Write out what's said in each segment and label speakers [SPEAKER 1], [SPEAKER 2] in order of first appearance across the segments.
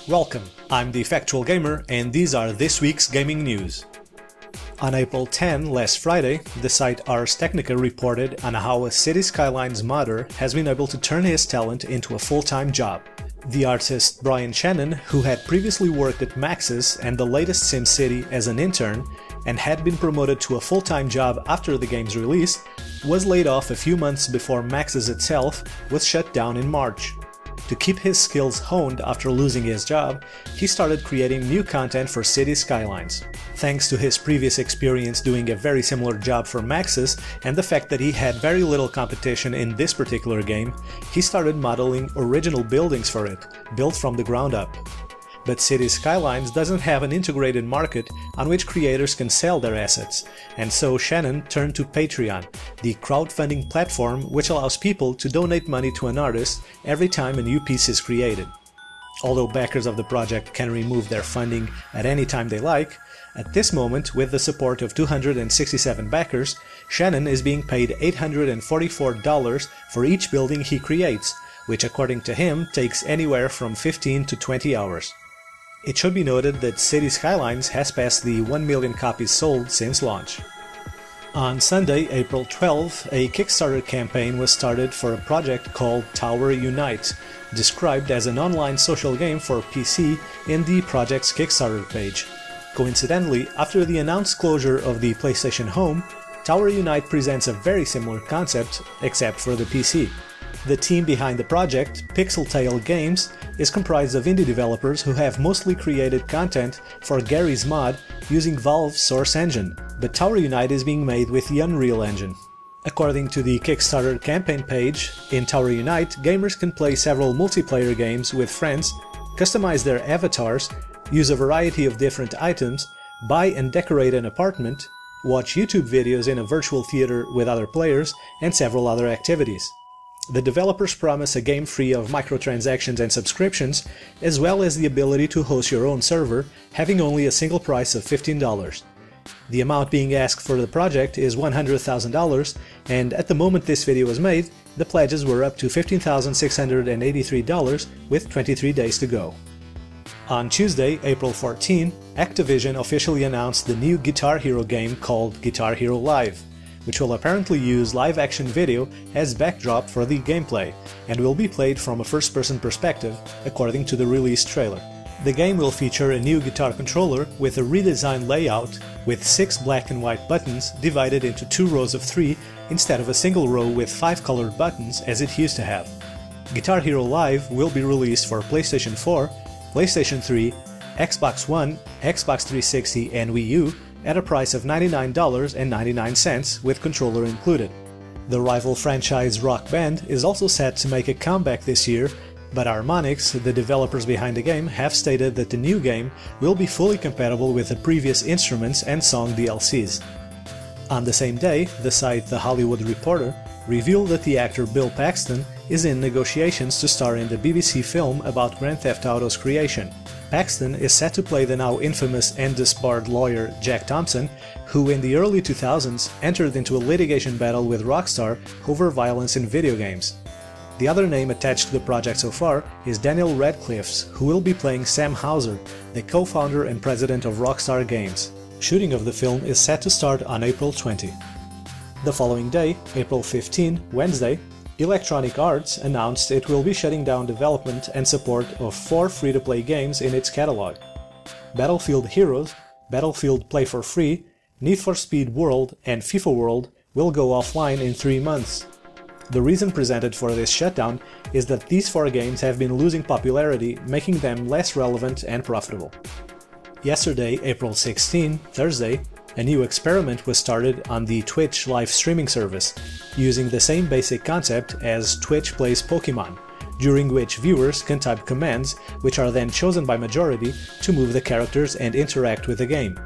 [SPEAKER 1] Welcome, I'm the Factual Gamer and these are this week's gaming news. On April 10, last Friday, the site Ars Technica reported on how a City Skylines modder has been able to turn his talent into a full-time job. The artist Brian Shannon, who had previously worked at Maxis and the latest SimCity as an intern, and had been promoted to a full-time job after the game's release, was laid off a few months before Maxis itself was shut down in March. To keep his skills honed after losing his job, he started creating new content for City Skylines. Thanks to his previous experience doing a very similar job for Maxis and the fact that he had very little competition in this particular game, he started modeling original buildings for it, built from the ground up. But City Skylines doesn't have an integrated market on which creators can sell their assets, and so Shannon turned to Patreon, the crowdfunding platform which allows people to donate money to an artist every time a new piece is created. Although backers of the project can remove their funding at any time they like, at this moment, with the support of 267 backers, Shannon is being paid $844 for each building he creates, which according to him takes anywhere from 15 to 20 hours. It should be noted that City Skylines has passed the 1 million copies sold since launch. On Sunday, April 12, a Kickstarter campaign was started for a project called Tower Unite, described as an online social game for PC in the project's Kickstarter page. Coincidentally, after the announced closure of the PlayStation Home, Tower Unite presents a very similar concept, except for the PC. The team behind the project, Pixeltail Games, is comprised of indie developers who have mostly created content for Gary's Mod using Valve's Source Engine, but Tower Unite is being made with the Unreal Engine. According to the Kickstarter campaign page, in Tower Unite, gamers can play several multiplayer games with friends, customize their avatars, use a variety of different items, buy and decorate an apartment, watch YouTube videos in a virtual theater with other players, and several other activities. The developers promise a game free of microtransactions and subscriptions, as well as the ability to host your own server, having only a single price of $15. The amount being asked for the project is $100,000, and at the moment this video was made, the pledges were up to $15,683 with 23 days to go. On Tuesday, April 14, Activision officially announced the new Guitar Hero game called Guitar Hero Live, which will apparently use live-action video as backdrop for the gameplay, and will be played from a first-person perspective, according to the release trailer. The game will feature a new guitar controller with a redesigned layout, with 6 black and white buttons divided into 2 rows of 3 instead of a single row with 5 colored buttons as it used to have. Guitar Hero Live will be released for PlayStation 4, PlayStation 3, Xbox One, Xbox 360 and Wii U at a price of $99.99 with controller included. The rival franchise Rock Band is also set to make a comeback this year, but Harmonix, the developers behind the game, have stated that the new game will be fully compatible with the previous instruments and song DLCs. On the same day, the site The Hollywood Reporter revealed that the actor Bill Paxton is in negotiations to star in the BBC film about Grand Theft Auto's creation. Paxton is set to play the now infamous and disbarred lawyer Jack Thompson, who in the early 2000s entered into a litigation battle with Rockstar over violence in video games. The other name attached to the project so far is Daniel Radcliffe's, who will be playing Sam Houser, the co-founder and president of Rockstar Games. Shooting of the film is set to start on April 20. The following day, April 15, Wednesday, Electronic Arts announced it will be shutting down development and support of 4 free-to-play games in its catalog. Battlefield Heroes, Battlefield Play for Free, Need for Speed World and FIFA World will go offline in 3 months. The reason presented for this shutdown is that these 4 games have been losing popularity, making them less relevant and profitable. Yesterday, April 16, Thursday, a new experiment was started on the Twitch live streaming service, using the same basic concept as Twitch Plays Pokemon, during which viewers can type commands which are then chosen by majority to move the characters and interact with the game.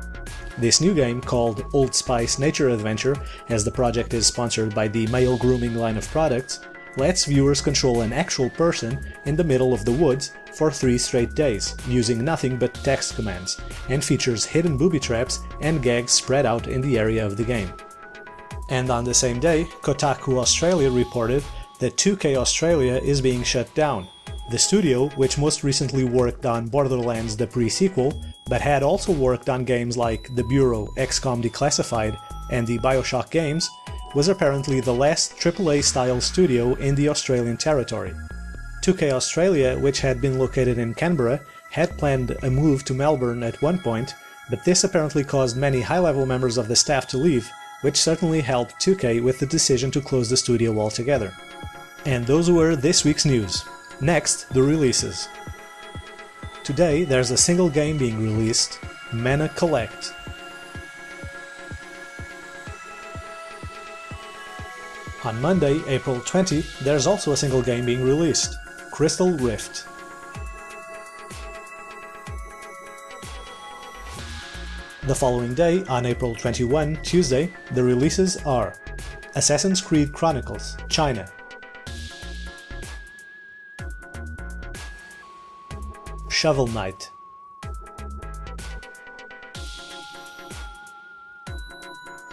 [SPEAKER 1] This new game, called Old Spice Nature Adventure, as the project is sponsored by the male grooming line of products, lets viewers control an actual person in the middle of the woods for 3 straight days, using nothing but text commands, and features hidden booby traps and gags spread out in the area of the game. And on the same day, Kotaku Australia reported that 2K Australia is being shut down. The studio, which most recently worked on Borderlands the pre-sequel, but had also worked on games like The Bureau, XCOM Declassified, and the Bioshock games, was apparently the last AAA-style studio in the Australian territory. 2K Australia, which had been located in Canberra, had planned a move to Melbourne at one point, but this apparently caused many high-level members of the staff to leave, which certainly helped 2K with the decision to close the studio altogether. And those were this week's news. Next, the releases. Today there's a single game being released, ManaCollect. On Monday, April 20, there's also a single game being released, Crystal Rift. The following day, on April 21, Tuesday, the releases are Assassin's Creed Chronicles, China. Shovel Knight.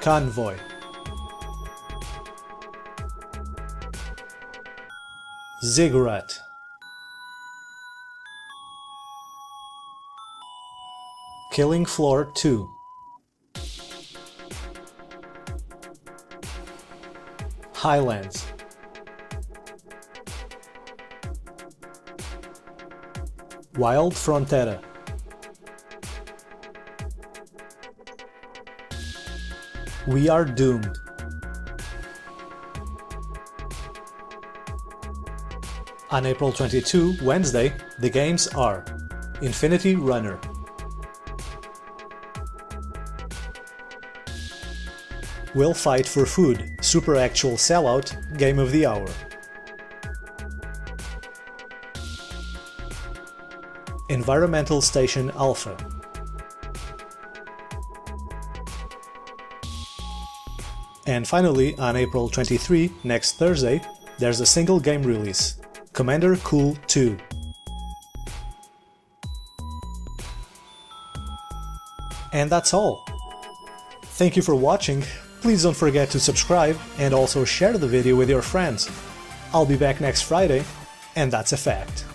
[SPEAKER 1] Convoy. Ziggurat. Killing Floor 2. Highlands. Wild Frontera. We Are Doomed. On April 22, Wednesday, the games are Infinity Runner, We'll Fight for Food, Super Actual Sellout, Game of the Hour, Environmental Station Alpha, and finally, on April 23, next Thursday, there's a single game release, Commander Cool 2. And that's all. Thank you for watching, please don't forget to subscribe and also share the video with your friends. I'll be back next Friday, and that's a fact.